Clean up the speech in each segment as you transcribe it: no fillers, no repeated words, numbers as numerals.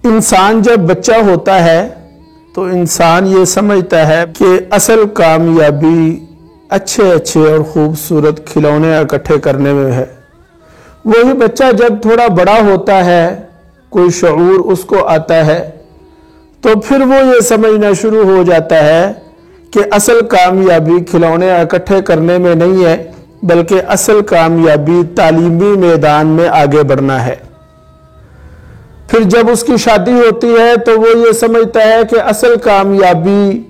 انسان جب بچہ ہوتا ہے تو انسان یہ سمجھتا ہے کہ اصل کامیابی اچھے اور خوبصورت کھلونے اکٹھے کرنے میں ہے۔ وہی بچہ جب تھوڑا بڑا ہوتا ہے، کوئی شعور اس کو آتا ہے، تو پھر وہ یہ سمجھنا شروع ہو جاتا ہے کہ اصل کامیابی کھلونے اکٹھے کرنے میں نہیں ہے، بلکہ اصل کامیابی تعلیمی میدان میں آگے بڑھنا ہے۔ پھر جب اس کی شادی ہوتی ہے تو وہ یہ سمجھتا ہے کہ اصل کامیابی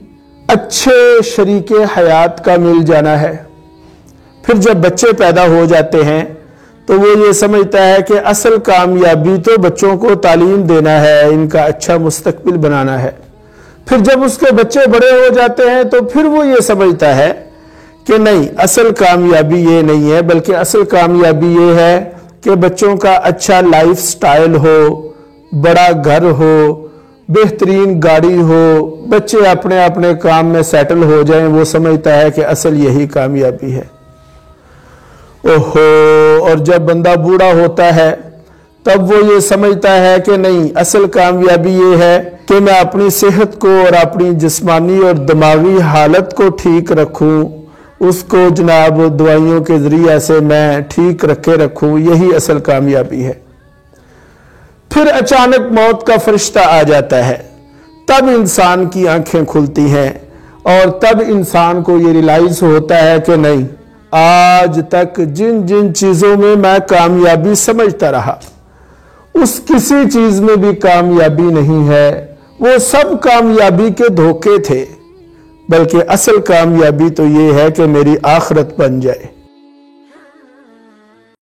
اچھے شریک حیات کا مل جانا ہے۔ پھر جب بچے پیدا ہو جاتے ہیں تو وہ یہ سمجھتا ہے کہ اصل کامیابی تو بچوں کو تعلیم دینا ہے، ان کا اچھا مستقبل بنانا ہے۔ پھر جب اس کے بچے بڑے ہو جاتے ہیں تو پھر وہ یہ سمجھتا ہے کہ نہیں، اصل کامیابی یہ نہیں ہے، بلکہ اصل کامیابی یہ ہے کہ بچوں کا اچھا لائف سٹائل ہو، بڑا گھر ہو، بہترین گاڑی ہو، بچے اپنے اپنے کام میں سیٹل ہو جائیں۔ وہ سمجھتا ہے کہ اصل یہی کامیابی ہے۔ اور جب بندہ بوڑھا ہوتا ہے تب وہ یہ سمجھتا ہے کہ نہیں، اصل کامیابی یہ ہے کہ میں اپنی صحت کو اور اپنی جسمانی اور دماغی حالت کو ٹھیک رکھوں، اس کو جناب دوائیوں کے ذریعے سے میں ٹھیک رکھے رکھوں، یہی اصل کامیابی ہے۔ پھر اچانک موت کا فرشتہ آ جاتا ہے، تب انسان کی آنکھیں کھلتی ہیں اور تب انسان کو یہ ریلائز ہوتا ہے کہ نہیں، آج تک جن چیزوں میں میں کامیابی سمجھتا رہا، اس کسی چیز میں بھی کامیابی نہیں ہے، وہ سب کامیابی کے دھوکے تھے، بلکہ اصل کامیابی تو یہ ہے کہ میری آخرت بن جائے۔